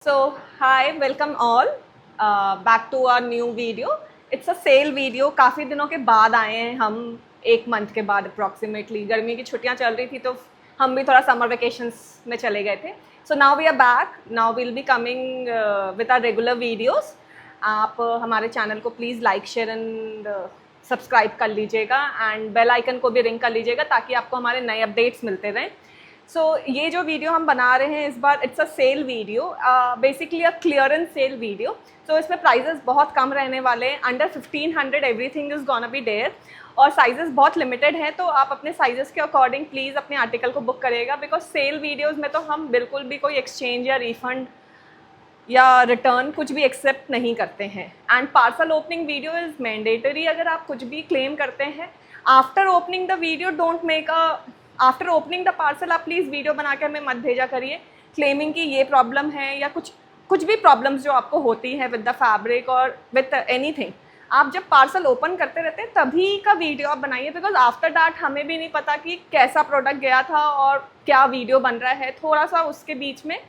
So, hi, welcome all back to our new video. It's a sale video. काफ़ी दिनों के बाद आए हैं हम, एक मंथ के बाद अप्रॉक्सीमेटली. गर्मी की छुट्टियां चल रही थी तो हम भी थोड़ा समर वेकेशंस में चले गए थे. So now we are back. Now we'll be coming with our regular videos. आप हमारे चैनल को please like share and subscribe कर लीजिएगा एंड बेल आइकन को भी रिंग कर लीजिएगा ताकि आपको हमारे नए अपडेट्स मिलते रहें. सो ये जो वीडियो हम बना रहे हैं इस बार it's a sale video, basically a clearance sale video. So इसमें प्राइजेस बहुत कम रहने वाले हैं, under 1500 everything is gonna be there, और साइजेस बहुत लिमिटेड हैं. तो आप अपने साइजेस के अकॉर्डिंग प्लीज़ अपने आर्टिकल को बुक करिएगा, बिकॉज सेल वीडियोज़ में तो हम बिल्कुल भी कोई एक्सचेंज या रिफंड या रिटर्न कुछ भी एक्सेप्ट नहीं करते हैं. And parcel opening video is mandatory. अगर आप कुछ भी क्लेम करते हैं after opening the video, don't make a after opening the parcel आप प्लीज़ वीडियो बना के हमें मत भेजा करिए क्लेमिंग की ये प्रॉब्लम है या कुछ भी प्रॉब्लम्स जो आपको होती हैं विद द फैब्रिक और विद एनीथिंग. आप जब पार्सल ओपन करते रहते हैं तभी का वीडियो आप बनाइए, बिकॉज आफ्टर दैट हमें भी नहीं पता कि कैसा प्रोडक्ट गया था और क्या वीडियो बन रहा है. थोड़ा सा उसके बीच में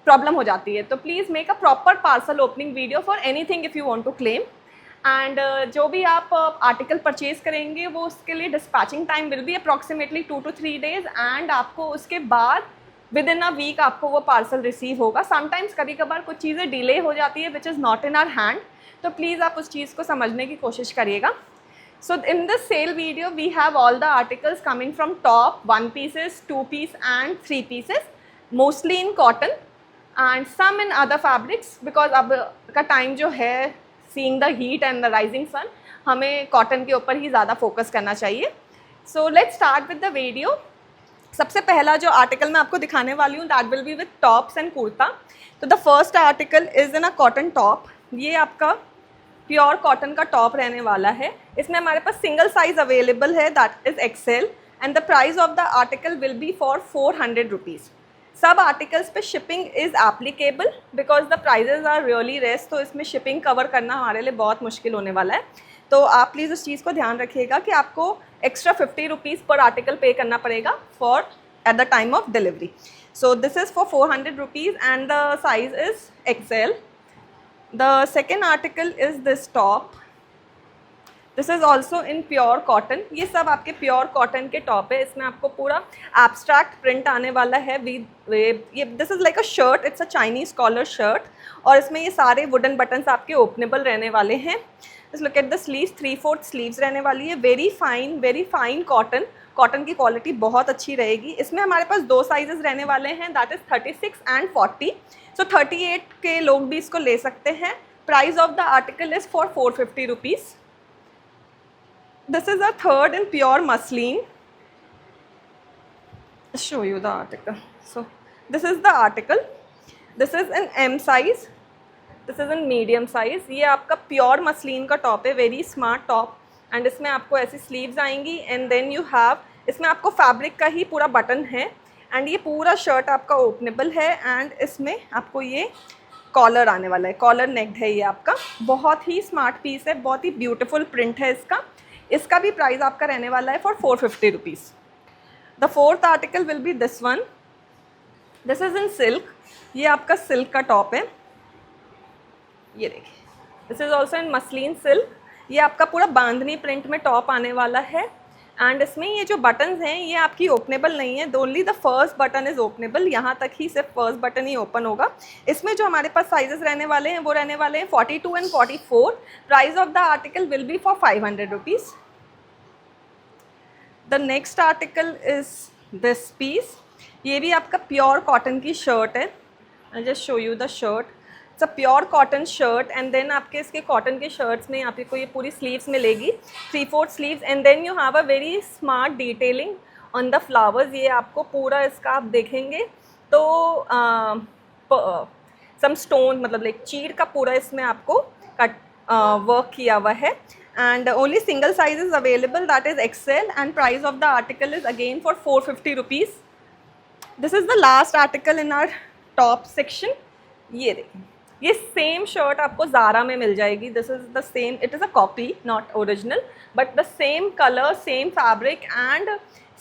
प्रॉब्लम हो जाती है. तो please make a proper parcel opening video for anything if you want to claim. And जो भी आप आर्टिकल परचेज करेंगे वो उसके लिए dispatching time will be approximately 2 to 3 days and आपको उसके बाद विद इन अ वीक आपको वो पार्सल रिसीव होगा. समटाइम्स कभी कभार कुछ चीज़ें डिले हो जाती है which is not in our hand, तो प्लीज़ आप उस चीज़ को समझने की कोशिश करिएगा. So in this sale video we have all the articles coming from top 1 pieces, 2 piece and 3 pieces, mostly in cotton and some in other fabrics, because अब का टाइम जो है seeing the heat and the rising sun, हमें cotton के ऊपर ही ज़्यादा focus करना चाहिए. सो let's start with the video. सबसे पहला जो आर्टिकल मैं आपको दिखाने वाली हूँ that will be with tops and kurta. तो the first article is in a cotton top. ये आपका प्योर कॉटन का टॉप रहने वाला है. इसमें हमारे पास सिंगल साइज अवेलेबल है that is XL and the price of the article will be for 400 rupees. सब आर्टिकल्स पे shipping is applicable because the prices are really less, तो इसमें शिपिंग कवर करना हमारे लिए बहुत मुश्किल होने वाला है. तो आप प्लीज़ उस चीज़ को ध्यान रखिएगा कि आपको एक्स्ट्रा 50 रुपीज़ पर आर्टिकल पे करना पड़ेगा for at the time of delivery. So this is for 400 rupees and the size is XL. The second article is this top. This is also in pure cotton. ये सब आपके pure cotton के top है. इसमें आपको पूरा abstract print आने वाला है. ये this is like a shirt, it's a Chinese collar shirt, और इसमें ये सारे वुडन बटन्स आपके ओपनेबल रहने वाले हैं. Just look at the sleeves, 3/4 sleeves रहने वाली है. Very fine cotton. कॉटन की क्वालिटी बहुत अच्छी रहेगी. इसमें हमारे पास 2 साइजेस रहने वाले हैं दैट इज़ 36 एंड 40. सो 38 के लोग भी इसको ले सकते हैं. Price of the article is for 450 rupees. This is a third in pure muslin. I'll show you the article. So this is the article. This is in M size. This is in medium size. ये आपका pure muslin का top है, very smart top. And इसमें आपको ऐसी sleeves आएंगी and then you have, इसमें आपको फैब्रिक का ही पूरा बटन है एंड ये पूरा शर्ट आपका ओपनेबल है एंड इसमें आपको ये कॉलर आने वाला है. कॉलर नेक्ड है ये आपका. बहुत ही स्मार्ट पीस है, बहुत ही ब्यूटीफुल प्रिंट है इसका. इसका भी प्राइस आपका रहने वाला है for 450 rupees. The fourth article will B this one. This is in silk. ये आपका सिल्क का टॉप है. ये देखिए, this is also in muslin silk. ये आपका पूरा बांधनी प्रिंट में टॉप आने वाला है एंड इसमें ये जो बटन्स हैं ये आपकी ओपनेबल नहीं है. Only the first button is openable. यहाँ तक ही सिर्फ फर्स्ट बटन ही ओपन होगा. इसमें जो हमारे पास साइजेस रहने वाले हैं वो रहने वाले हैं 42 and 44. Price of the article will be for 500 rupees. The next article is this piece. ये भी आपका प्योर कॉटन की शर्ट है. I just show you the shirt. It's a pure cotton shirt and then आपके इसके cotton के shirts में आपको ये पूरी स्लीव्स मिलेगी, 3/4 sleeves and then you have a very smart detailing on the flowers. ये आपको पूरा इसका आप देखेंगे तो सम स्टोन मतलब लाइक चीड़ का पूरा इसमें आपको कट वर्क किया हुआ है. And only single size is available, that is XL, and price of the article is again for 450 rupees. This is the last article in our top section. ये देखिए, ये सेम शर्ट आपको ज़ारा में मिल जाएगी. This is the same, it is a copy not original, but the same colour, same fabric and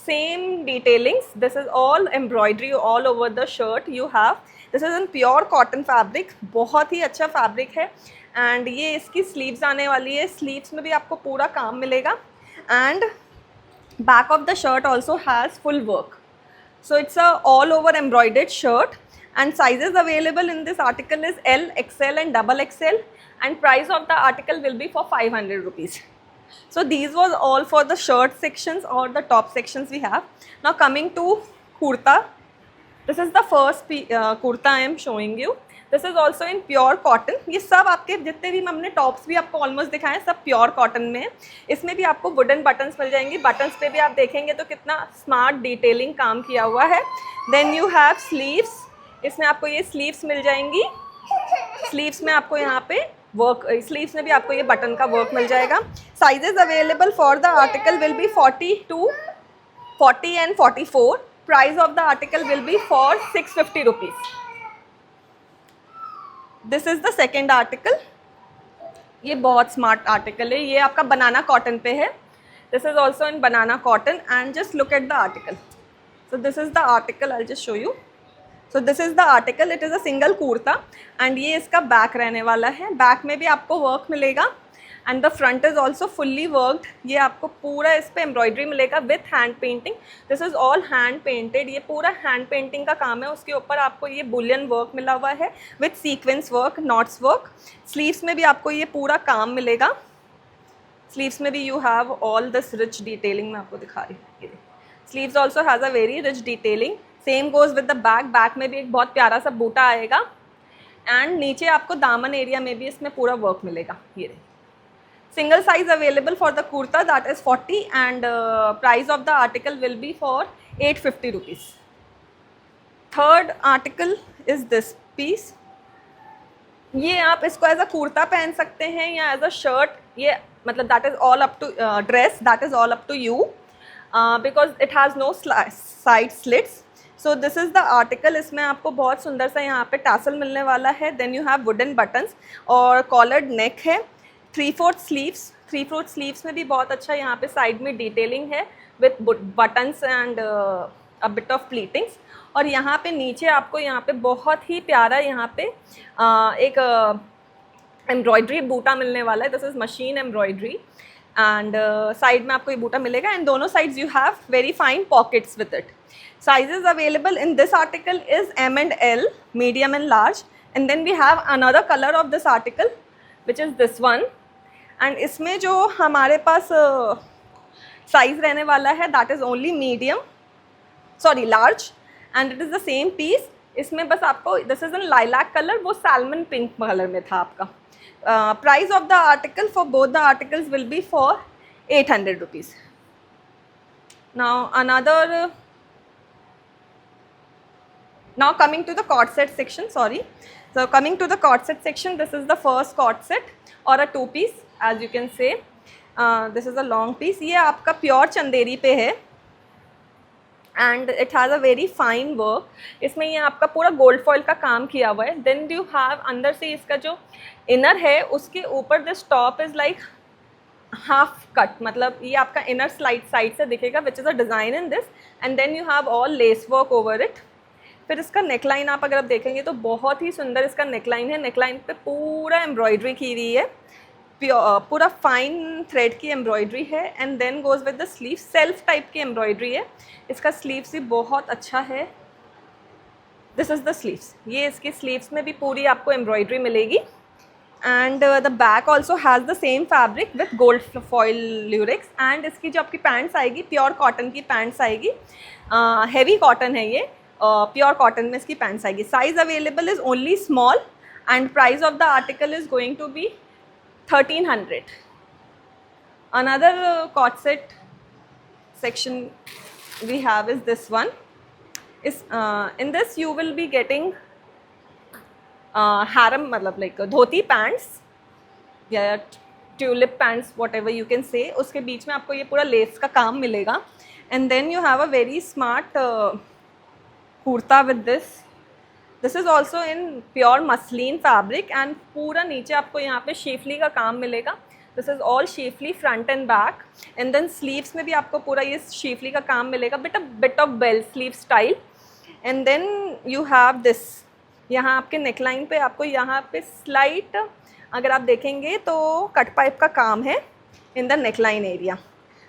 same detailings. This is all embroidery all over the shirt you have. This is in pure cotton fabric, बहुत ही अच्छा fabric है। And ये इसकी sleeves आने वाली है, sleeves में भी आपको पूरा काम मिलेगा। And back of the shirt also has full work, so it's a all over embroidered shirt, and sizes available in this article is L, XL and double XL, and price of the article will be for 500 rupees. So these was all for the shirt sections or the top sections we have. Now coming to kurta, this is the first kurta I am showing you. This is also in pure cotton. ये सब आपके जितने भी हमने tops भी आपको almost दिखाए हैं सब प्योर कॉटन में है। इसमें भी आपको वुडन बटन्स मिल जाएंगी, बटन्स पे भी आप देखेंगे तो कितना स्मार्ट डिटेलिंग काम किया हुआ है। देन यू हैव स्लीव्स, इसमें आपको ये स्लीव्स मिल जाएंगी, स्लीव्स में आपको यहाँ पे वर्क, स्लीव्स में भी आपको ये बटन का वर्क मिल जाएगा। Sizes available for the article will B 40 and 44। Price of the article will be for 650 rupees. This is the second article, ये बहुत स्मार्ट आर्टिकल है, ये आपका बनाना कॉटन पे है। This is also in banana cotton and just look at the article. So this is the article, I just show you. So this is the article, it is a single kurta and ये इसका back रहने वाला है। Back में भी आपको work मिलेगा and the front is also fully worked. ये आपको पूरा इस पर एम्ब्रॉयडरी मिलेगा with hand painting. This is all hand painted, ये पूरा हैंड पेंटिंग का काम है। उसके ऊपर आपको ये बुलियन वर्क मिला हुआ है with sequence work, knots work. Sleeves में भी आपको ये पूरा काम मिलेगा। स्लीव्स में भी you have all this rich detailing, मैं आपको दिखा रही हूँ। Sleeves also has a very rich detailing. Same goes with the back, back में भी एक बहुत प्यारा सा बूटा आएगा एंड नीचे आपको दामन एरिया में भी इसमें पूरा वर्क मिलेगा। ये single size available for the kurta, that is 40 and price of the article will be for 850 rupees. Third article is this piece. ये आप इसको एज अ कुर्ता पहन सकते हैं या एज अ शर्ट, ये मतलब that is all up to dress, that is all up to you because it has no side slits. So this is the article. इसमें आपको बहुत सुंदर सा यहाँ पे टैसल मिलने वाला है। Then you have wooden buttons और कॉलर्ड नेक है। 3/4 स्लीव्स, 3/4 स्लीव्स में भी बहुत अच्छा यहाँ पे साइड में डिटेलिंग है with buttons and a bit of pleatings. और यहाँ पे नीचे आपको यहाँ पे बहुत ही प्यारा यहाँ पे एक एम्ब्रॉयड्री बूटा मिलने वाला है। This is machine embroidery and side में आपको ये बूटा मिलेगा एंड दोनों sides you have very fine pockets with it. Sizes available in this article is M and L, medium and large. And then we have another colour of this article which is this one. And इसमें जो हमारे पास size रहने वाला है that is only medium, sorry large, and it is the same piece. इसमें बस आपको this is in lilac colour, वो सैल्मन पिंक कलर में था आपका। Price of the article for both the articles will be for 800 rupees. Now another, now coming to the cord set section, sorry, so coming to the cord set section, this is the first cord set or a two piece as you can say. This is a long piece, ये आपका pure Chanderi पे है and it has a very fine work. इसमें ये आपका पूरा gold foil का काम किया हुआ है। then you have अंदर से इसका जो इनर है उसके ऊपर this top is like half cut, मतलब ये आपका इनर साइड से दिखेगा which is a design in this and then you have all lace work over it. फिर इसका नेकलाइन आप अगर आप देखेंगे तो बहुत ही सुंदर इसका नेकलाइन है। नेकलाइन पे पूरा एम्ब्रॉयडरी की हुई है, पूरा फाइन थ्रेड की एम्ब्रॉयडरी है and then goes with the sleeve, self type की एम्ब्रॉयडरी है। इसका स्लीव्स भी बहुत अच्छा है। दिस इज़ द स्लीव्स, ये इसकी स्लीव्स में भी पूरी आपको एम्ब्रॉयडरी मिलेगी and the back also has the same fabric with gold foil lurex. And इसकी जो आपकी पैंट्स आएगी प्योर कॉटन की पैंट्स आएगी, हैवी कॉटन है ये, प्योर कॉटन में इसकी पैंट्स आएगी। Size available is only small and price of the article is going to be 1300। Another co-ord set section we have is this one. Is in this you will be getting harem, मतलब like धोती pants या tulip pants whatever you can say, उसके बीच में आपको ये पूरा less का काम मिलेगा and then you have a very smart kurta with this. This is also in pure muslin fabric and पूरा नीचे आपको यहाँ पे शेफली का काम मिलेगा. This is all Shefali front and back and then sleeves में भी आपको पूरा ये शेफली का काम मिलेगा, bit of bell sleeve style and then you have this यहाँ आपके नेकलाइन पे आपको यहाँ पे स्लाइट, अगर आप देखेंगे तो कट पाइप का काम है in the neckline area.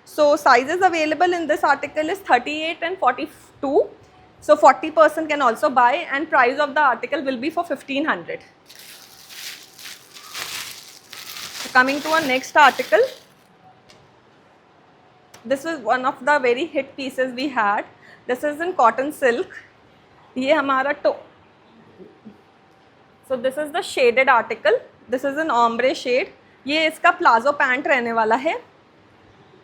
So sizes available in this article is 38 and 42. So 40% can also buy, and price of the article will be for 1500. Coming to our next article, this is one of the very hit pieces we had. This is in cotton silk. ये हमारा so this is the shaded article. This is an ombre shade. ये इसका palazzo pant रहने वाला है.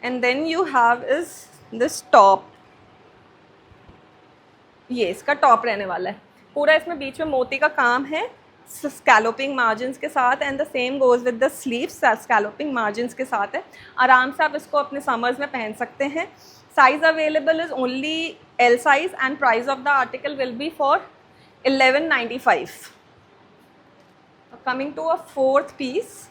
And then you have is this top. ये इसका top रहने वाला है. पूरा इसमें बीच में मोती का काम है स्कैलोपिंग मार्जिन्स के साथ, and the same goes with the sleeves scalloping margins के साथ है. आराम से आप इसको अपने समर्स में पहन सकते हैं. Size available is only L size, and price of the article will be for 1195. Coming to a fourth piece.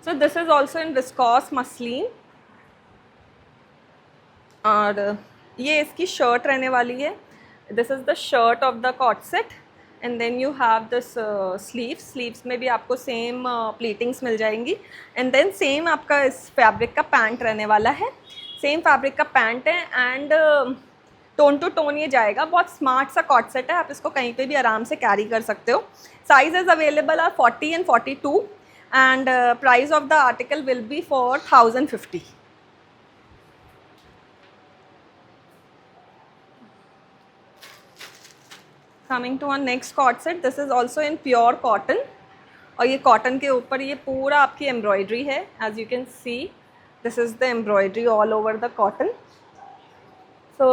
So this is also in viscose muslin, और ये इसकी शर्ट रहने वाली है. This is the shirt of the co-ord set, and then you have this sleeves में भी आपको same प्लीटिंग्स मिल जाएंगी, एंड देन सेम आपका इस फैब्रिक का पैंट रहने वाला है. सेम फैब्रिक का पैंट है, एंड टोन टू टोन ये जाएगा. बहुत स्मार्ट सा कॉट सेट है, आप इसको कहीं पे भी आराम से कैरी कर सकते हो. Sizes available are 40 and 42, and price of the article will be for 1050. Coming to our next cord set, this is also in pure cotton, और ये कॉटन के ऊपर ये पूरा आपकी एम्ब्रॉयडरी है. as you can see, this is the embroidery all over the cotton. So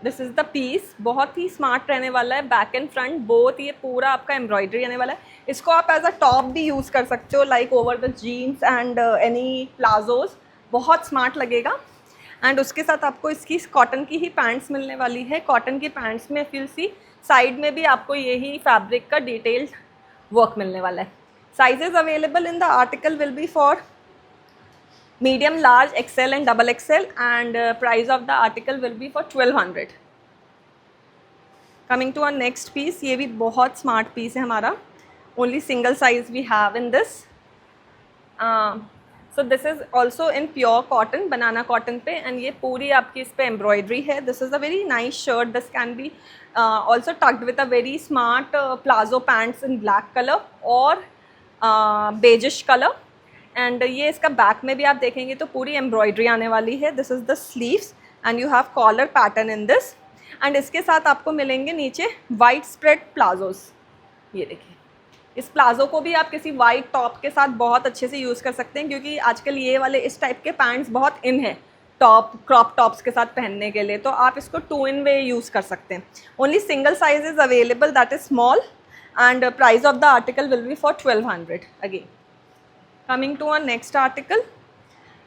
this is the piece. बहुत ही स्मार्ट रहने वाला है. बैक एंड फ्रंट बोथ ये पूरा आपका एम्ब्रॉयडरी रहने वाला है. इसको आप एज अ टॉप भी यूज़ कर सकते हो, like over the jeans and any palazzos. बहुत स्मार्ट लगेगा. एंड उसके साथ आपको इसकी कॉटन की ही पैंट्स मिलने वाली है. कॉटन की पैंट्स में फिल सी साइड में भी आपको यही फैब्रिक का डिटेल्ड वर्क मिलने वाला है. Sizes available in the article will be for medium, large, XL and double XL, and price of the article will be for 1200. Coming to our next piece, ये भी बहुत smart piece है हमारा. Only single size we have in this. So this is also in pure cotton, banana cotton पे, and ये पूरी आपकी इस पे embroidery है. This is a very nice shirt. This can be also tucked with a very smart plazo pants in black color or beigeish color. And ये इसका back में भी आप देखेंगे तो पूरी एम्ब्रॉयडरी आने वाली है. This is the sleeves, and you have collar pattern in this. And इसके साथ आपको मिलेंगे नीचे वाइट स्प्रेड प्लाजोस. ये देखिए, इस प्लाजो को भी आप किसी वाइट टॉप के साथ बहुत अच्छे से यूज़ कर सकते हैं, क्योंकि आजकल ये वाले इस टाइप के पैंट्स बहुत इन है टॉप क्रॉप टॉप्स के साथ पहनने के लिए. तो आप इसको 2 in वे यूज़ कर सकते हैं. Only single size is available, that is small, and price of the article will be for 1200 again. Coming to our next article,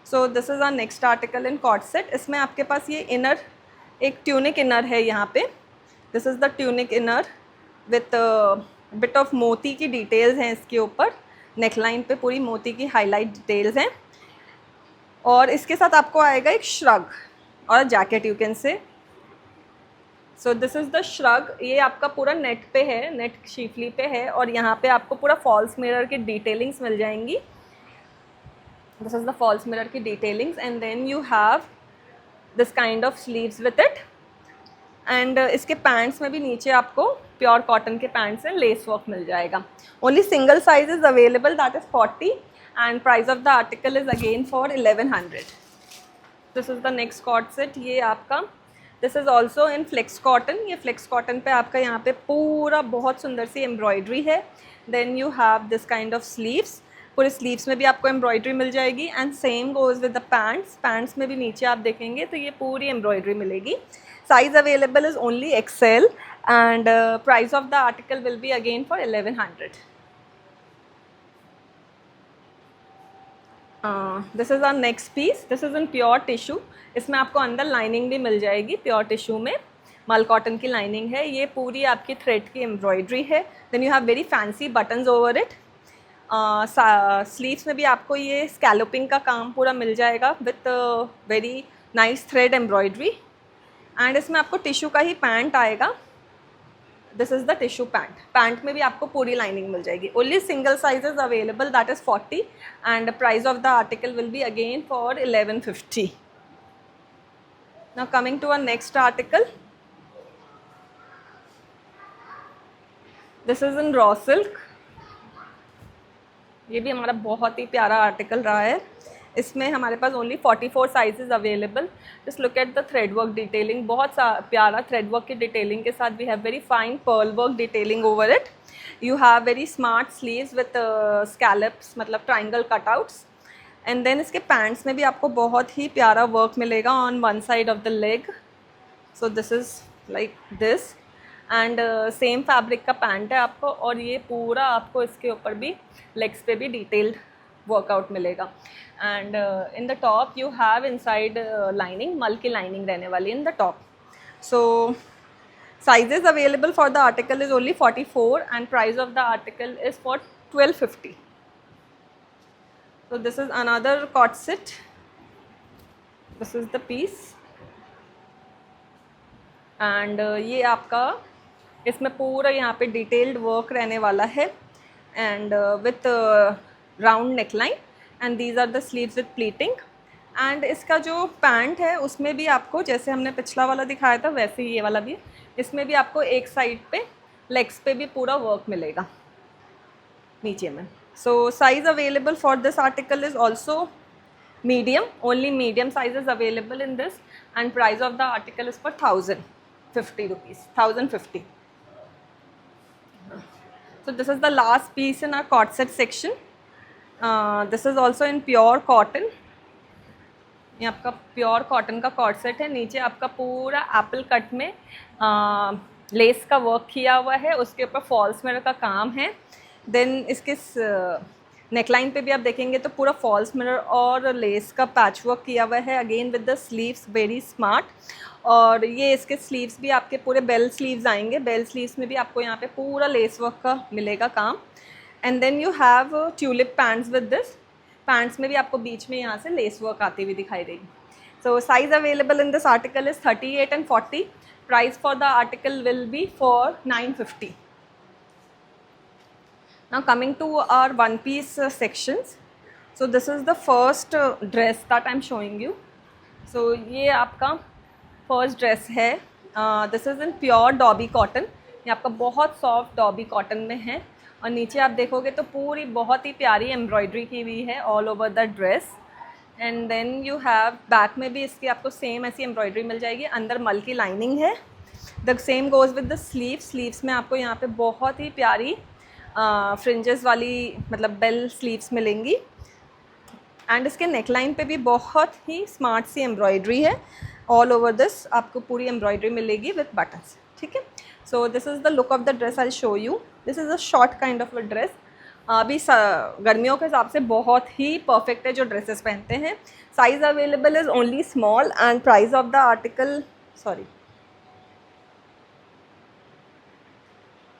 so this is our next article in cord set. इसमें आपके पास ये inner, एक tunic inner है यहाँ पे. This is the tunic inner with bit of मोती की details हैं इसके ऊपर. नेकलाइन पे पूरी मोती की हाईलाइट डिटेल्स हैं, और इसके साथ आपको आएगा एक श्रग और jacket, you can say. So this is the shrug. ये आपका पूरा नेट पे है, नेट शीफली पे है, और यहाँ पे आपको पूरा फॉल्स मिरर की डिटेलिंग्स मिल जाएंगी. This is the false mirror की detailings, and then you have this kind of sleeves with it. and इसके पैंट्स में भी नीचे आपको प्योर कॉटन के पैंट्स हैं, लेस वर्क मिल जाएगा. Only single size is available, that is 40, and price of the article is again for 1100. This is the next co-ord set. ये आपका this is also in flex cotton. ये flex cotton पे आपका यहाँ पे पूरा बहुत सुंदर सी एम्ब्रॉयडरी है. Then you have this kind of sleeves. पूरे स्लीव्स में भी आपको एम्ब्रॉयडरी मिल जाएगी, and same goes with the pants. Pants में भी नीचे आप देखेंगे तो ये पूरी एम्ब्रॉयडरी मिलेगी. Size available is only XL, and price of the article will be again for 1100. This is our next piece. This is in pure tissue. इसमें आपको अंदर लाइनिंग भी मिल जाएगी. प्योर टिश्यू में मल कॉटन की लाइनिंग है. ये पूरी आपकी थ्रेड की एम्ब्रॉयडरी है. Then you have very fancy buttons over it. Sleeves में भी आपको ये स्कैलोपिंग का काम पूरा मिल जाएगा with very nice thread embroidery. And इसमें आपको टिश्यू का ही पैंट आएगा. This is the tissue pant. Pant में भी आपको पूरी लाइनिंग मिल जाएगी. Only single sizes available, that is 40 and price of the article will be again for 1150. Now coming to our next article. This is in raw silk. ये भी हमारा बहुत ही प्यारा आर्टिकल रहा है. इसमें हमारे पास only 44 sizes available. Just look at the thread work detailing. बहुत प्यारा थ्रेड वर्क की डिटेलिंग के साथ we have very fine pearl work detailing over it. You have very smart sleeves with scallops, मतलब ट्राइंगल कटआउट्स. एंड देन इसके pants में भी आपको बहुत ही प्यारा वर्क मिलेगा on one side of the leg. So this is like this and same fabric का पैंट है आपको. और ये पूरा आपको इसके ऊपर भी लेग्स पे भी डिटेल्ड वर्कआउट मिलेगा. And in the top you have inside lining, मल की लाइनिंग रहने वाली in the top. So sizes available for the article is only 44 and price of the article is for 1250. So this is another cord set. This is the piece. And ये आपका इसमें पूरा यहाँ पे डिटेल्ड वर्क रहने वाला है and with round neckline and these are the sleeves with pleating. And इसका जो पैंट है उसमें भी आपको, जैसे हमने पिछला वाला दिखाया था वैसे ही ये वाला भी, इसमें भी आपको एक साइड पे लेग्स पे भी पूरा वर्क मिलेगा नीचे में. So size available for this article is also medium. Only medium size is available in this and price of the article is for 1050 rupees. 1050. So this is the last piece in our cord set section. This is also in pure cotton. ये आपका pure cotton का cord set है. नीचे आपका पूरा Apple cut में less का work किया हुआ है. उसके ऊपर फॉल्स मिरर का काम है. देन इसके नेकलाइन पे भी आप देखेंगे तो पूरा फॉल्स मिरर और लेस का पैच वर्क किया हुआ है. Again with the sleeves very smart. और ये इसके स्लीव्स भी आपके पूरे बेल स्लीव्स आएंगे. बेल स्लीव्स में भी आपको यहाँ पे पूरा लेस वर्क का मिलेगा काम. And then you have tulip pants with this. Pants में भी आपको बीच में यहाँ से लेस वर्क आती हुई दिखाई देगी. So size available in this article is 38 and 40. Price for the article will be for 950. Now coming to our one piece sections. So this is the first dress that I am showing you. So ये आपका first dress है. This is in pure dobby cotton. ये आपका बहुत soft dobby cotton में है. और नीचे आप देखोगे तो पूरी बहुत ही प्यारी एम्ब्रॉयडरी की हुई है all over the dress. And then you have back में भी इसकी आपको सेम ऐसी एम्ब्रॉयडरी मिल जाएगी. अंदर मल की लाइनिंग है. The same goes with the sleeves में आपको यहाँ पे बहुत ही प्यारी फ्रिंजेस वाली मतलब बेल स्लीव्स मिलेंगी. एंड इसके नेकलाइन पे भी बहुत ही स्मार्ट सी एम्ब्रॉयडरी है. ऑल ओवर दिस आपको पूरी एम्ब्रॉयडरी मिलेगी विथ बटन्स. ठीक है. सो this is the look of the dress. I show you. This is a short kind of a dress. अभी गर्मियों के हिसाब से बहुत ही परफेक्ट है जो ड्रेसेस पहनते हैं. Size available is only small and price of the article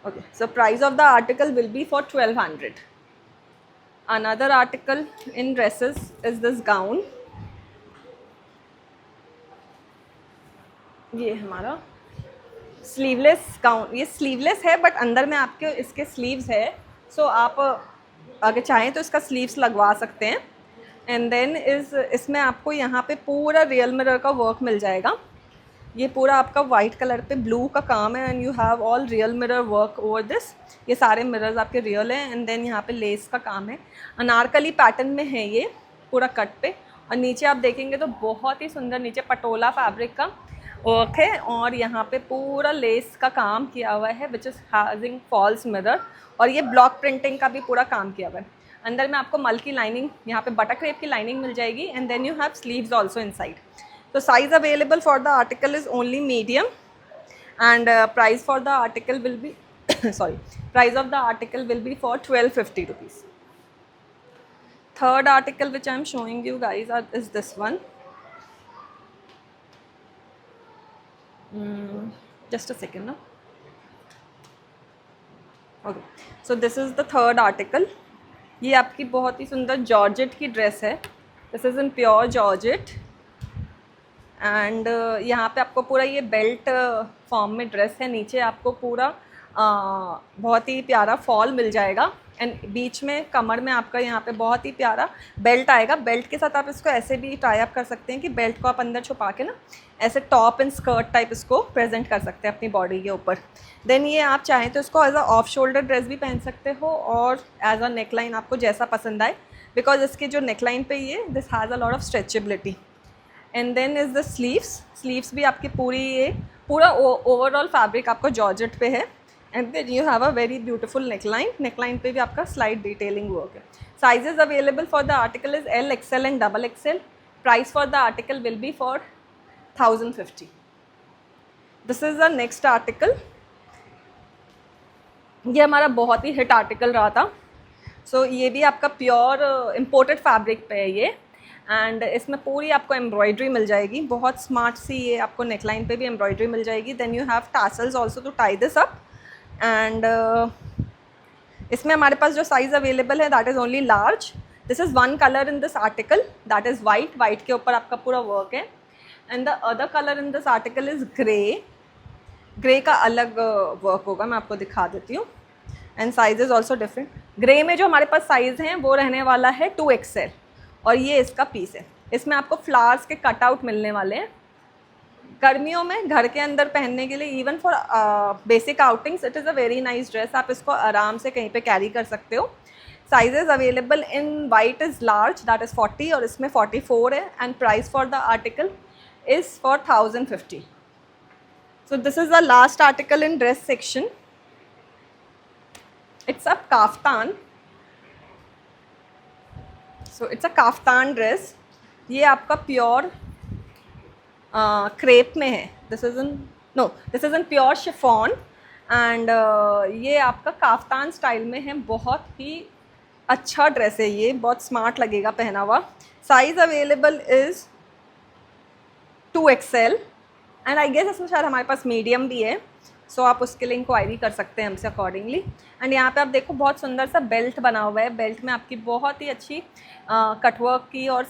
okay, so price of the article will be for 1200. Another article in dresses is this gown. ये हमारा स्लीवलेस गाउन. ये स्लीवलेस है but अंदर में आपके इसके स्लीव्स है. सो आप अगर चाहें तो इसका स्लीव्स लगवा सकते हैं. एंड देन इसमें आपको यहाँ पे पूरा रियल मिरर का वर्क मिल जाएगा. ये पूरा आपका वाइट कलर पे ब्लू का काम है and you have all real mirror work over this. ये सारे मिरर्स आपके रियल हैं. एंड देन यहाँ पे लेस का काम है. अनारकली पैटर्न में है ये पूरा कट पे. और नीचे आप देखेंगे तो बहुत ही सुंदर नीचे पटोला फैब्रिक का वर्क है. और यहाँ पे पूरा लेस का काम किया हुआ है which is hazing false mirror. और ये ब्लॉक प्रिंटिंग का भी पूरा काम किया हुआ है. अंदर में आपको मल की लाइनिंग, यहाँ पे बटर क्रेप की लाइनिंग मिल जाएगी. And then you have sleeves also inside. So size available for the article is only medium and price for the article will be price of the article will be for 1250 rupees. Third article which I am showing you guys is this one. Just a second now. Okay, so this is the third article. ये आपकी बहुत ही सुंदर georgette की dress है. This is in pure georgette. And यहाँ पे आपको पूरा ये बेल्ट फॉर्म में ड्रेस है, नीचे आपको पूरा बहुत ही प्यारा फॉल मिल जाएगा एंड बीच में कमर में आपका यहाँ पे बहुत ही प्यारा बेल्ट आएगा। बेल्ट के साथ आप इसको ऐसे भी टाई अप कर सकते हैं कि बेल्ट को आप अंदर छुपा के ना ऐसे टॉप एंड स्कर्ट टाइप इसको प्रेजेंट कर सकते हैं अपनी बॉडी के ऊपर। देन ये आप चाहें तो इसको as a off shoulder dress भी पहन सकते हो और एज अ नेकलाइन आपको जैसा पसंद आए, बिकॉज इसके जो नेकलाइन पे ये this has a lot of stretchability. And then is the sleeves भी आपकी पूरी ये पूरा ओवरऑल फैब्रिक आपका जॉर्जेट पे है। And then you have a very beautiful neckline पे भी आपका स्लाइड डिटेलिंग वर्क है। Sizes available for the article is L, XL and XXL। Price for the article will be for 1050। This is the next article. ये हमारा बहुत ही hit article रहा था। सो ये भी आपका प्योर इम्पोर्टेड फैब्रिक पे है ये, एंड इसमें पूरी आपको एम्ब्रॉयडरी मिल जाएगी, बहुत स्मार्ट सी ये आपको नेकलाइन पे भी एम्ब्रॉयडरी मिल जाएगी। Then you have tassels also to tie this up. And इसमें हमारे पास जो साइज़ अवेलेबल है that is only large. This is one colour in this article that is white. White के ऊपर आपका पूरा वर्क है। And the other colour in this article is grey. Grey का अलग वर्क होगा, मैं आपको दिखा देती हूँ। And size is also different. Grey में जो हमारे पास साइज़ हैं वो रहने वाला है 2XL और ये इसका पीस है। इसमें आपको फ्लावर्स के कटआउट मिलने वाले हैं। गर्मियों में घर के अंदर पहनने के लिए, even for basic outings, it is a very nice dress. आप इसको आराम से कहीं पे कैरी कर सकते हो। Sizes available in white is large that is 40 और इसमें 44 है। And price for the article is for 1050। So this is the last article in dress section. It's a kaftan. So it's a kaftan dress. ये आपका pure crepe में है। This is in pure chiffon. And ये आपका kaftan style में है। बहुत ही अच्छा ड्रेस है ये, बहुत स्मार्ट लगेगा पहना हुआ। Size available is 2XL and I guess इसमें शायद हमारे पास मीडियम भी है। सो आप उसके लिए इंक्वायरी कर सकते हैं हमसे अकॉर्डिंगली। एंड यहाँ पे आप देखो बहुत सुंदर सा बेल्ट बना हुआ है। बेल्ट में आपकी बहुत ही अच्छी कटवर्क की और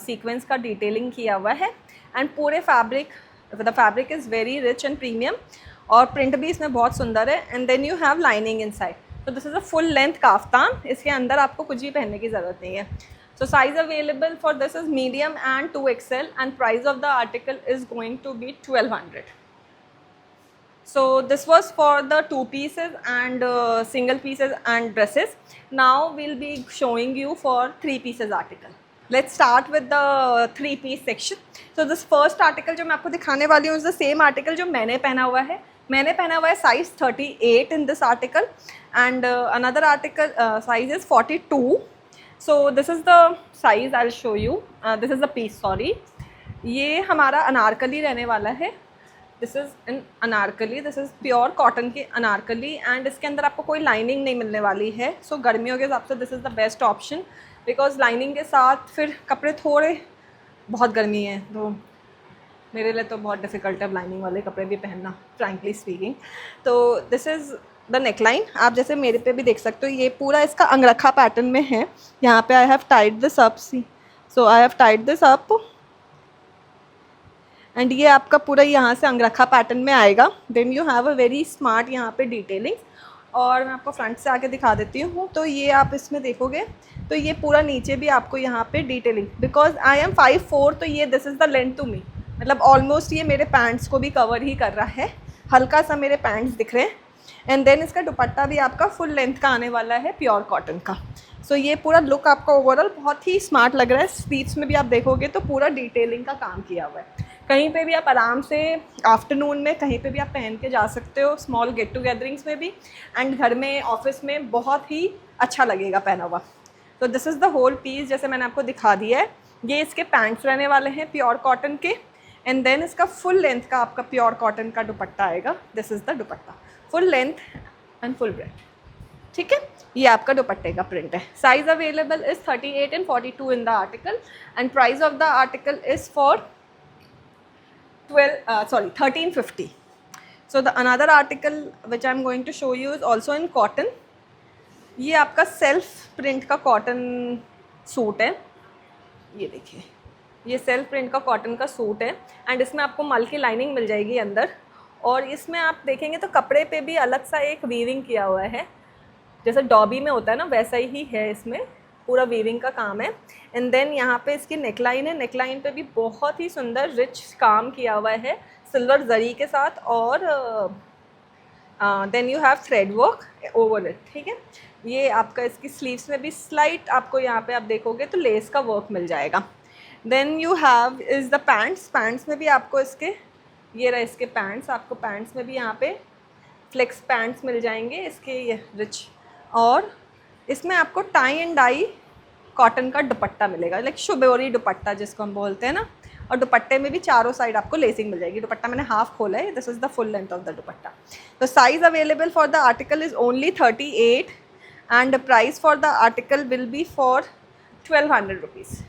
सीक्वेंस का डिटेलिंग किया हुआ है। एंड पूरे the fabric is very rich and premium और प्रिंट भी इसमें बहुत सुंदर है। And then you have lining inside. तो this is a full length kaftan. इसके अंदर आपको कुछ भी पहनने की ज़रूरत नहीं है। So size available for this is medium and 2XL and price of the article is going to be 1200. So this was for the two pieces and single pieces and dresses. Now we'll be showing you for three pieces article. Let's start with the three piece section. So this first article जो मैं आपको दिखाने वाली हूँ is the same article जो मैंने पहना हुआ है। मैंने पहना हुआ है size 38 in this article and another article size is 42. So this is the size I'll show you. This is the piece, sorry. ये हमारा अनारकली रहने वाला है। This is in Anarkali. This is pure cotton की अनारकली एंड इसके अंदर आपको कोई लाइनिंग नहीं मिलने वाली है। सो गर्मियों के हिसाब से this is the best option, because lining के साथ फिर कपड़े थोड़े, बहुत गर्मी है तो मेरे लिए तो बहुत डिफ़िकल्ट है लाइनिंग वाले कपड़े भी पहनना, फ्रैंकली स्पीकिंग। तो दिस इज़ द नेकलाइन। आप जैसे मेरे पे भी देख सकते हो, ये पूरा इसका अंगरखा पैटर्न में है। यहाँ पे I have tied this up, see. So I have tied this up and ये आपका पूरा यहाँ से अंगरखा पैटर्न में आएगा। Then you have a very smart यहाँ पे डिटेलिंग। और मैं आपको फ्रंट से आके दिखा देती हूँ। तो ये आप इसमें देखोगे तो ये पूरा नीचे भी आपको यहाँ पे डिटेलिंग, बिकॉज आई एम 5'4", तो ये this is the length to me, मतलब ऑलमोस्ट ये मेरे पैंट्स को भी कवर ही कर रहा है। हल्का सा मेरे पैंट्स दिख रहे हैं। एंड देन इसका दुपट्टा भी आपका फुल लेंथ का आने वाला है, प्योर कॉटन का। सो ये पूरा लुक आपका ओवरऑल बहुत ही स्मार्ट लग रहा है। स्लीव्स में भी आप देखोगे तो पूरा डिटेलिंग का काम किया हुआ है। कहीं पे भी आप आराम से आफ्टरनून में कहीं पे भी आप पहन के जा सकते हो, स्मॉल गेट टू गैदरिंग्स में भी एंड घर में, ऑफिस में बहुत ही अच्छा लगेगा पहना हुआ। तो this is the whole piece, जैसे मैंने आपको दिखा दिया है। ये इसके पैंट्स रहने वाले हैं प्योर कॉटन के। एंड देन इसका फुल लेंथ का आपका प्योर कॉटन का दुपट्टा आएगा। This is the dupatta, full length and full bread. ठीक है, ये आपका दुपट्टे का प्रिंट है। Size available is 38 and 42 in the article and price of the article is for 1350. So the another article which I am going to show you is also in cotton. ये आपका self print का cotton suit है। ये देखिए, ये self print का cotton का suit है एंड इसमें आपको मल की लाइनिंग मिल जाएगी अंदर। और इसमें आप देखेंगे तो कपड़े पे भी अलग सा एक वीविंग किया हुआ है, जैसे डॉबी में होता है ना वैसा ही है, इसमें पूरा वीविंग का काम है। एंड देन यहाँ पे इसकी नेकलाइन है, नेकलाइन पे भी बहुत ही सुंदर रिच काम किया हुआ है सिल्वर जरी के साथ। और then you have thread work over it, ठीक है। ये आपका इसकी स्लीव्स में भी स्लाइट आपको यहाँ पे आप देखोगे तो लेस का वर्क मिल जाएगा। Then you have is the pants, pants में भी आपको इसके ये रहा इसके पैंट्स, आपको पैंट्स में भी यहाँ पे फ्लेक्स पैंट्स मिल जाएंगे इसके ये रिच। और इसमें आपको टाई एंड डाई कॉटन का दुपट्टा मिलेगा, लाइक शुबोरी दुपट्टा जिसको हम बोलते हैं ना। और दुपट्टे में भी चारों साइड आपको लेसिंग मिल जाएगी। दुपट्टा मैंने हाफ खोला है, this is the full length of the dupatta. तो size available for the article is only 38 and the price for the article will be for 1200 rupees.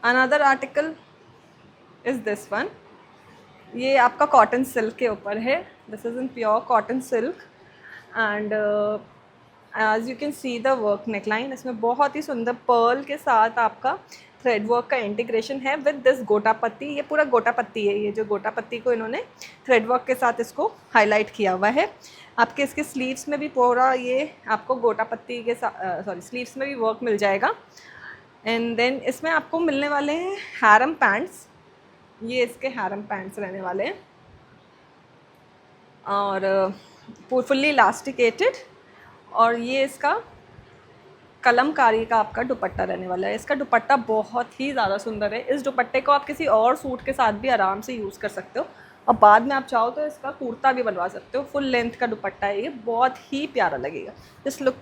Another article is this one, ये आपका cotton silk के ऊपर है, this is in pure cotton silk and as you can see the work neckline, इसमें बहुत ही सुंदर pearl के साथ आपका थ्रेड वर्क का इंटीग्रेशन है विद दिस गोटा पत्ती। ये पूरा गोटा पत्ती है, ये जो गोटा पत्ती को इन्होंने थ्रेड वर्क के साथ इसको हाईलाइट किया हुआ है। आपके इसके स्लीव्स में भी पूरा ये आपको गोटा पत्ती के साथ स्लीव्स में भी वर्क मिल जाएगा। एंड देन इसमें आपको मिलने वाले हैं हैरम पैंट्स, ये इसके हैरम पैंट्स रहने वाले हैं और फुल्ली इलास्टिकेटेड। और ये इसका कलमकारी का आपका दुपट्टा रहने वाला है। इसका दुपट्टा बहुत ही ज़्यादा सुंदर है। इस दुपट्टे को आप किसी और सूट के साथ भी आराम से यूज़ कर सकते हो और बाद में आप चाहो तो इसका कुर्ता भी बनवा सकते हो। फुल लेंथ का दुपट्टा है, ये बहुत ही प्यारा लगेगा। दिस लुक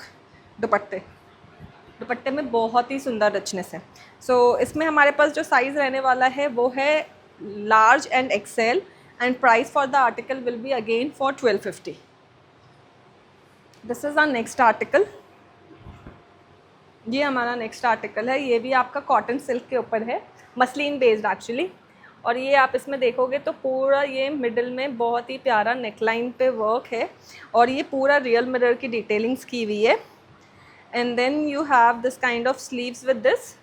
दुपट्टे में बहुत ही सुंदर रिचनेस है। सो इसमें हमारे पास जो साइज़ रहने वाला है वो है large and XL and price for the article will be again for 1250। This is our next article, ये हमारा नेक्स्ट आर्टिकल है। ये भी आपका कॉटन सिल्क के ऊपर है, मसलिन बेस्ड एक्चुअली। और ये आप इसमें देखोगे तो पूरा ये मिडिल में बहुत ही प्यारा नेकलाइन पे वर्क है और ये पूरा रियल मिरर की डिटेलिंग्स की हुई है। And then you have this kind of sleeves with this,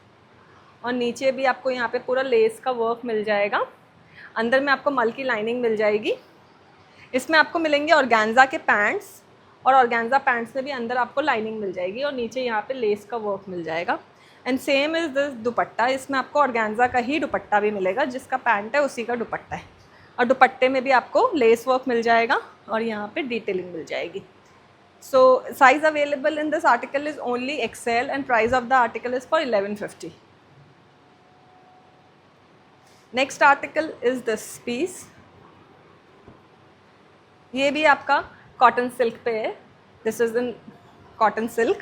और नीचे भी आपको यहाँ पे पूरा लेस का वर्क मिल जाएगा। अंदर में आपको मल की लाइनिंग मिल जाएगी। इसमें आपको मिलेंगे ऑर्गेन्जा के पैंट्स और ऑर्गेन्जा पैंट्स में भी अंदर आपको लाइनिंग मिल जाएगी और नीचे यहाँ पे लेस का वर्क मिल जाएगा। एंड सेम इज़ दिस दुपट्टा, इसमें आपको ऑर्गेन्जा का ही दुपट्टा भी मिलेगा, जिसका पैंट है उसी का दुपट्टा है। और दुपट्टे में भी आपको लेस वर्क मिल जाएगा और यहाँ पे डिटेलिंग मिल जाएगी। So size available in this article is only XL and price of the article is for 1150। Next article is this piece, ये भी आपका कॉटन सिल्क पे है। This is in cotton silk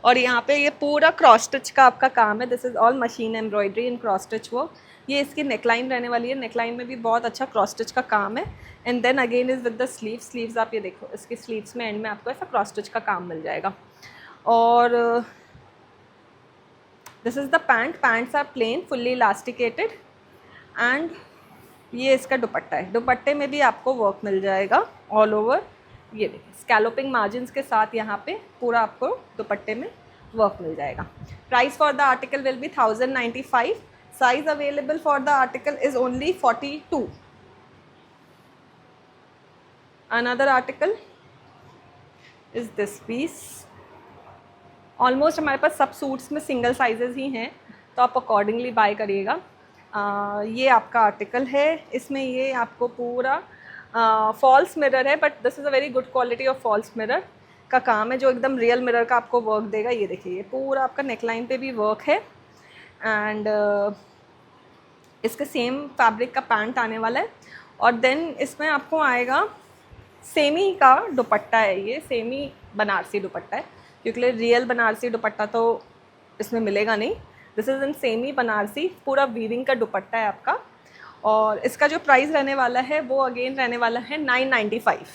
और यहाँ पे ये पूरा क्रॉस स्टिच का आपका काम है। This is all machine embroidery in cross stitch work. ये इसकी नेकलाइन रहने वाली है, नेकलाइन में भी बहुत अच्छा क्रॉस स्टिच का काम है। And then again is with the sleeves आप ये देखो, इसकी स्लीव्स में एंड में आपको ऐसा क्रॉस स्टिच का काम मिल जाएगा। और this is the pants are plain fully elasticated and ये इसका दुपट्टा है। दुपट्टे में भी आपको वर्क मिल जाएगा ऑल ओवर, ये देखिए स्कैलोपिंग मार्जिन्स के साथ यहाँ पे पूरा आपको दुपट्टे में वर्क मिल जाएगा। Price for the article will be 1095। Size available for the article is only 42। Another article is this piece. Almost हमारे पास सब सूट्स में सिंगल साइजेस ही हैं, तो आप अकॉर्डिंगली बाय करिएगा। ये आपका आर्टिकल है, इसमें ये आपको पूरा फॉल्स मिरर है, but this is a very good quality of false mirror का काम है, जो एकदम रियल मिरर का आपको वर्क देगा। ये देखिए, ये पूरा आपका नेकलाइन पे भी वर्क है एंड इसके सेम फैब्रिक का पैंट आने वाला है। और देन इसमें आपको आएगा सेमी का दुपट्टा है, ये सेमी बनारसी दुपट्टा है, क्योंकि रियल बनारसी दुपट्टा तो इसमें मिलेगा नहीं। This is in semi Banarasi, पूरा वीविंग का दुपट्टा है आपका। और इसका जो प्राइस रहने वाला है वो अगेन रहने वाला है 995।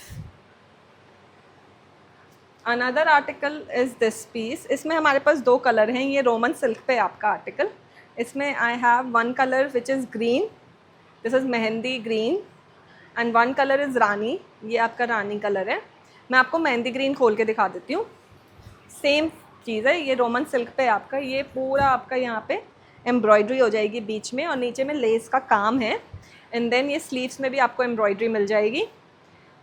Another article is this piece. इसमें हमारे पास दो कलर हैं, ये रोमन सिल्क पे आपका आर्टिकल। इसमें I have one colour which is green, this is mehndi green, and one colour is rani, ये आपका रानी कलर है। मैं आपको मेहंदी ग्रीन खोल के दिखा देती हूँ। सेम चीज़ है, ये रोमन सिल्क पे आपका, ये पूरा आपका यहाँ पे एम्ब्रॉयडरी हो जाएगी बीच में और नीचे में लेस का काम है। एंड देन ये स्लीव्स में भी आपको एम्ब्रॉयडरी मिल जाएगी।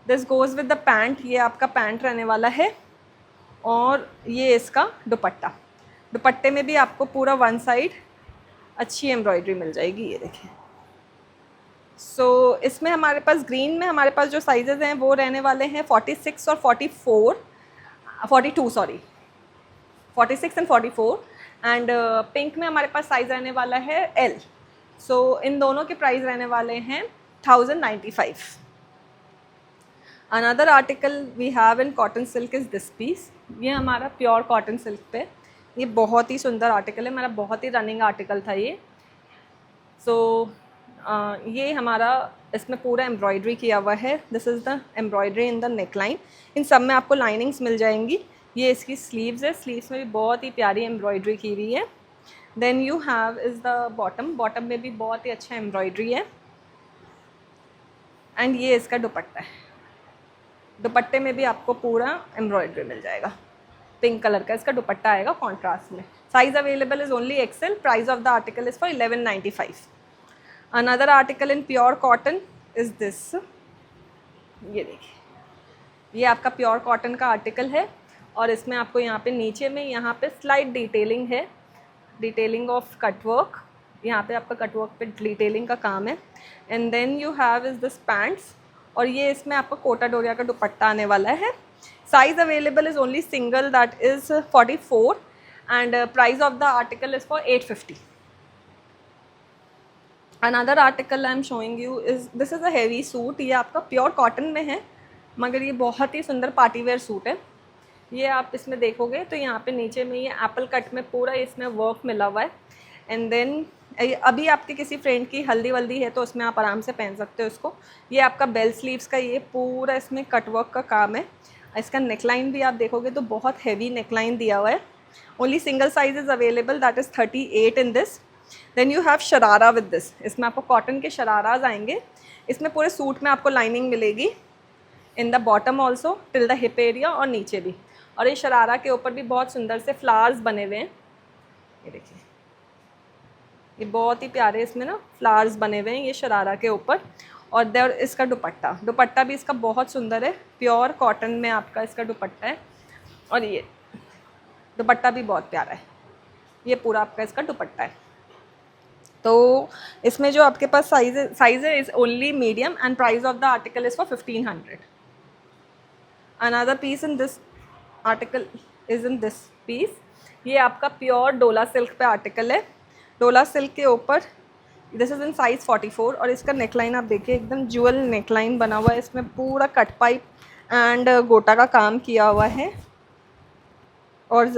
This goes with the pant, ये आपका पैंट रहने वाला है। और ये इसका दुपट्टा, दुपट्टे में भी आपको पूरा वन साइड अच्छी एम्ब्रॉयडरी मिल जाएगी, ये देखें। सो इसमें हमारे पास ग्रीन में हमारे पास जो साइजेज़ हैं वो रहने वाले हैं 46 और 42 सॉरी 46 एंड 44। एंड पिंक में हमारे पास साइज़ रहने वाला है L। सो इन दोनों के प्राइस रहने वाले हैं 1095। Another article we have in cotton silk is this piece. ये हमारा प्योर कॉटन सिल्क पे, ये बहुत ही सुंदर आर्टिकल है, मेरा बहुत ही रनिंग आर्टिकल था ये। सो ये हमारा इसमें पूरा एम्ब्रॉयडरी किया हुआ है। This is the embroidery in the neck line. इन सब में आपको लाइनिंग्स मिल जाएंगी। ये इसकी स्लीव्स है, स्लीव्स में भी बहुत ही प्यारी एम्ब्रॉयडरी की हुई है। Then you have is the bottom, bottom में भी बहुत ही अच्छा एम्ब्रॉयडरी है। एंड ये इसका दुपट्टा है, दुपट्टे में भी आपको पूरा एम्ब्रॉयडरी मिल जाएगा। पिंक कलर का इसका दुपट्टा आएगा कॉन्ट्रास्ट में। Size available is only XL। Price of the article is for 1195। Another article in pure cotton is this. ये देखिए, ये आपका प्योर कॉटन का आर्टिकल है और इसमें आपको यहाँ पे नीचे में यहाँ पे स्लाइड डिटेलिंग है, डिटेलिंग ऑफ कटवर्क। यहाँ पे आपका कटवर्क पे डिटेलिंग का काम है। And then you have is this pants, और ये इसमें आपको कोटा डोरिया का दुपट्टा आने वाला है। Size available is only single, that is 44 and price of the article is for 850। Another article I am showing you is this is a heavy suit. ये आपका प्योर कॉटन में है मगर ये बहुत ही सुंदर पार्टी वेयर सूट है। ये आप इसमें देखोगे तो यहाँ पे नीचे में ये एप्पल कट में पूरा इसमें वर्क मिला हुआ है। एंड देन अभी आपके किसी फ्रेंड की हल्दी वल्दी है तो उसमें आप आराम से पहन सकते हो इसको। ये आपका बेल स्लीव्स का ये पूरा इसमें कटवर्क का काम है। इसका नेकलाइन भी आप देखोगे तो बहुत हैवी नेकलाइन दिया हुआ है। Only single size is available, that is 38 in this. Then you have sharara with this. इसमें आपको कॉटन के शराराज आएंगे। इसमें पूरे सूट में आपको लाइनिंग मिलेगी in the bottom also till the hip area और नीचे भी। और ये शरारा के ऊपर भी बहुत सुंदर से फ्लावर्स बने हुए हैं। ये देखिए, ये बहुत ही प्यारे इसमें ना फ्लावर्स बने हुए हैं ये शरारा के ऊपर। और देर इसका दुपट्टा, दुपट्टा भी इसका बहुत सुंदर है, प्योर कॉटन में आपका इसका दुपट्टा है। और ये दुपट्टा भी बहुत प्यारा है, ये पूरा आपका इसका दुपट्टा है। तो इसमें जो आपके पास साइज है is only medium and price of the article is for 1500। Another piece in this article is in this piece. ये आपका प्योर डोला सिल्क पे आर्टिकल है। डोला सिल्क के ऊपर दिस इज़ इन साइज़ 44 और इसका नेकलाइन आप देखिए एकदम ज्वेल नेकलाइन बना हुआ है। इसमें पूरा कट पाइप एंड गोटा का काम किया हुआ है और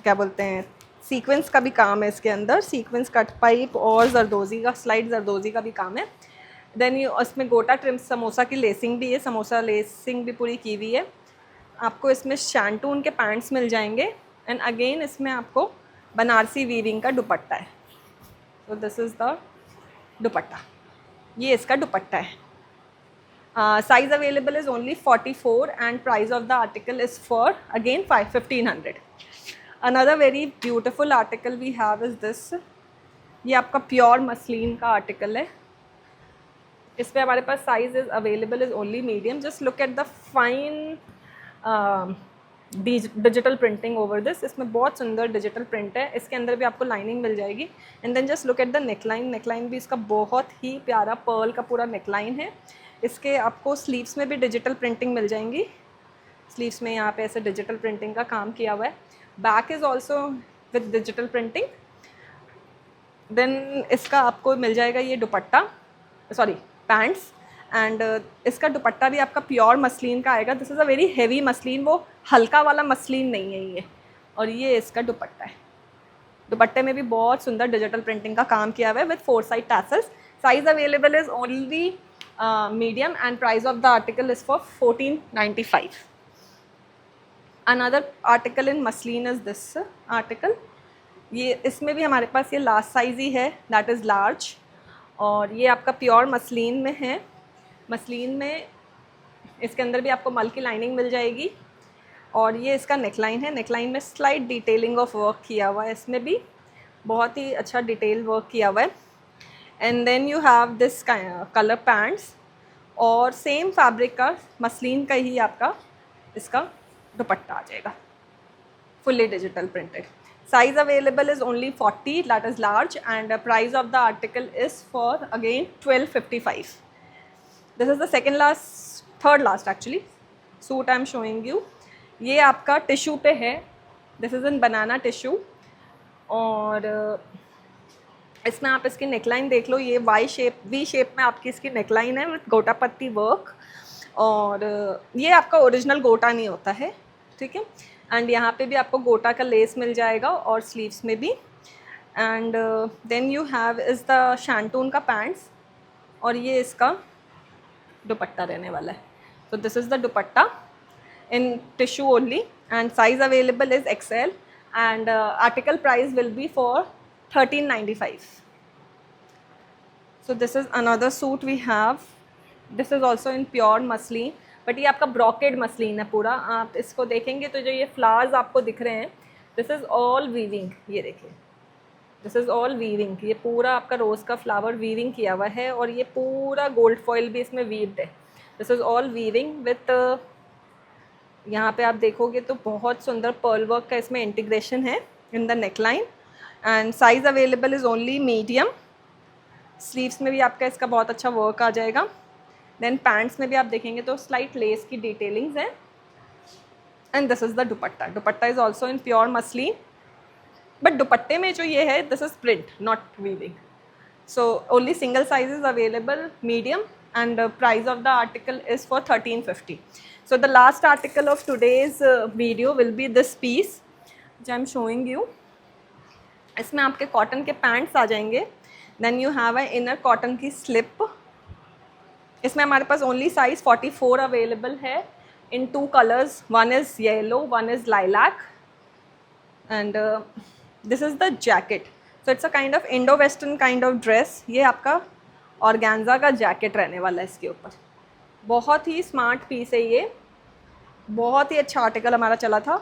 क्या बोलते हैं सीक्वेंस का भी काम है इसके अंदर। सीक्वेंस, कट पाइप और जरदोज़ी का, स्लाइड जरदोज़ी का भी काम है। देन ये उसमें गोटा ट्रिम समोसा की लेसिंग भी है, समोसा लेसिंग भी पूरी की हुई है। आपको इसमें शैंटून के पैंट्स मिल जाएंगे एंड अगेन इसमें आपको बनारसी वीविंग का दुपट्टा है। तो दिस इज़ द दुपट्टा, ये इसका दुपट्टा है। Size available is only 44 and price of the article is for again 1500। Another very beautiful article we have is this. ये आपका प्योर मसलिन का आर्टिकल है। इस पर हमारे पास size is available is only medium. Just look at the fine digital printing over this. इसमें बहुत सुंदर डिजिटल प्रिंट है। इसके अंदर भी आपको लाइनिंग मिल जाएगी। And then just look at the neckline. Neckline भी इसका बहुत ही प्यारा पर्ल का पूरा नेकलाइन है। इसके आपको स्लीव्स में भी डिजिटल प्रिंटिंग मिल जाएंगी। स्लीव्स में यहाँ पे ऐसे डिजिटल प्रिंटिंग का काम किया हुआ है। Back is also with digital printing. Then इसका आपको मिल जाएगा ये दुपट्टा, सॉरी पैंट्स। एंड इसका दुपट्टा भी आपका प्योर मसलिन का आएगा। This is a very heavy muslin, वो हल्का वाला मसलिन नहीं है ये। और ये इसका दुपट्टा है। दुपट्टे में भी बहुत सुंदर डिजिटल प्रिंटिंग का काम किया हुआ है with 4 side tassels. Size available is only medium and price of the article is for 1495। Another article in muslin is this article. ये इसमें भी हमारे पास ये लास्ट साइज़ ही है, दैट इज़ लार्ज। और ये आपका प्योर मसलिन में है। मसलिन में इसके अंदर भी आपको मल की लाइनिंग मिल जाएगी। और ये इसका नेकलाइन है। नेकलाइन में स्लाइड डिटेलिंग ऑफ वर्क किया हुआ है इसमें भी। बहुत ही अच्छा डिटेल वर्क किया हुआ है। And then you have this colour pants, और सेम फैब्रिक का मसलिन का ही आपका इसका दुपट्टा आ जाएगा, fully digital printed. Size available is only 40, that is large, and the price of the article is for again 1255. This is the third last actually suit I am showing you. ये आपका tissue पे है, this is in banana tissue, और इसमें आप इसकी neckline देख लो, ये वी शेप में आपकी इसकी नेकलाइन है विथ गोटा पत्ती वर्क, और ये आपका ओरिजिनल गोटा नहीं होता है, ठीक है। एंड यहाँ पे भी आपको गोटा का लेस मिल जाएगा और स्लीव्स में भी। And then you have is the shantung का पैंट्स, और ये इसका दुपट्टा रहने वाला है। तो this is the dupatta in tissue only, and size available is XL, and article price will be for 1395. So this is another suit we have. This is also in pure muslin, but ये आपका brocade muslin है पूरा। आप इसको देखेंगे तो जो ये फ्लावर्स आपको दिख रहे हैं, दिस इज़ ऑल वीविंग, ये देखिए, दिस इज़ ऑल वीविंग। ये पूरा आपका रोज़ का फ्लावर वीविंग किया हुआ है, और ये पूरा गोल्ड फॉइल भी इसमें वीव्ड है। This is all weaving with, यहाँ पे आप देखोगे तो बहुत सुंदर पर्ल वर्क का इसमें इंटीग्रेशन है in the neckline. And size available is only medium. Sleeves में भी आपका इसका बहुत अच्छा वर्क आ जाएगा। देन पैंट्स में भी आप देखेंगे तो स्लाइट लेस की डिटेलिंग्स हैं। And this is the dupatta. Dupatta is also in pure muslin, but दुपट्टे में जो ये है, this is print not weaving. So only single size is available, medium, and price of the article is for 1350. So the last article of today's video will be this piece which I am showing you. इसमें आपके cotton के pants आ जाएंगे। Then you have a inner cotton की slip. इसमें हमारे पास only size 44 available है in 2 colours, one is yellow, one is lilac, and this is the jacket. So it's a kind of Indo western kind of dress. ये आपका organza का jacket रहने वाला है इसके ऊपर। बहुत ही स्मार्ट पीस है ये, बहुत ही अच्छा आर्टिकल हमारा चला था।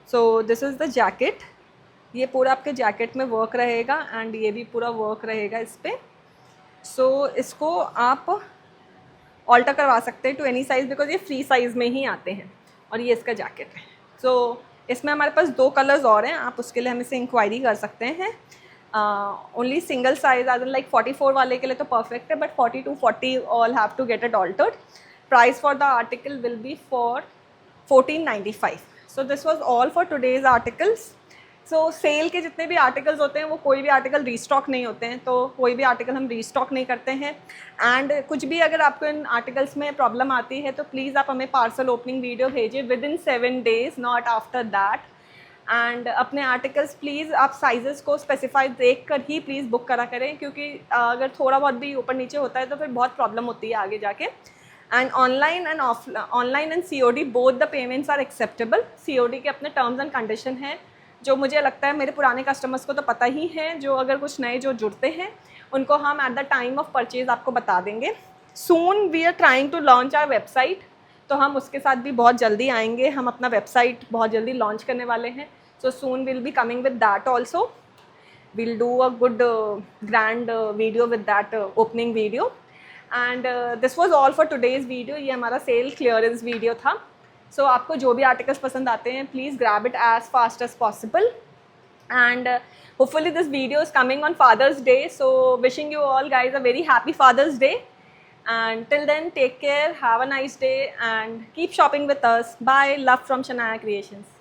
सो दिस इज़ द जैकेट। ये पूरा आपके जैकेट में वर्क रहेगा, एंड ये भी पूरा वर्क रहेगा इस पर। सो इसको आप ऑल्टर करवा सकते हैं टू एनी साइज़, बिकॉज ये फ्री साइज़ में ही आते हैं, और ये इसका जैकेट है। सो इसमें हमारे पास 2 कलर्स और हैं, आप उसके लिए हमें से इंक्वायरी कर सकते हैं। Only single size as like 44 वाले के लिए तो परफेक्ट है, but 42, 40 all have to get it altered. Price for the article will be for 1495. So this was all for today's articles. So sale के जितने भी आर्टिकल्स होते हैं, वो कोई भी आर्टिकल रीस्टॉक नहीं होते हैं, तो कोई भी आर्टिकल हम रीस्टॉक नहीं करते हैं। एंड कुछ भी अगर आपको इन आर्टिकल्स में प्रॉब्लम आती है तो प्लीज़ आप हमें पार्सल ओपनिंग वीडियो भेजिए with in 7 days, not after that. And अपने आर्टिकल्स प्लीज़ आप साइज़ को स्पेसिफाई देख कर ही प्लीज़ बुक करा करें, क्योंकि अगर थोड़ा बहुत भी ऊपर नीचे होता है तो फिर बहुत प्रॉब्लम होती है आगे जाके। And online and COD both the payments are acceptable. COD के अपने टर्म्स एंड कंडीशन हैं, जो मुझे लगता है मेरे पुराने कस्टमर्स को तो पता ही है, जो अगर कुछ नए जो जुड़ते हैं उनको हम at the time of purchase आपको बता देंगे। Soon we are trying to launch our website, तो हम उसके साथ भी बहुत जल्दी आएंगे। हम अपना वेबसाइट बहुत जल्दी लॉन्च करने वाले हैं। So soon we'll be coming with that also. We'll do a good grand video with that opening video. And this was all for today's video. ये हमारा सेल क्लियरेंस वीडियो था। So आपको जो भी आर्टिकल्स पसंद आते हैं, please grab it as fast as possible. And hopefully this video is coming on Father's Day. So wishing you all guys a very happy Father's Day. And till then, take care, have a nice day, and keep shopping with us. Bye. Love from Shania Creations.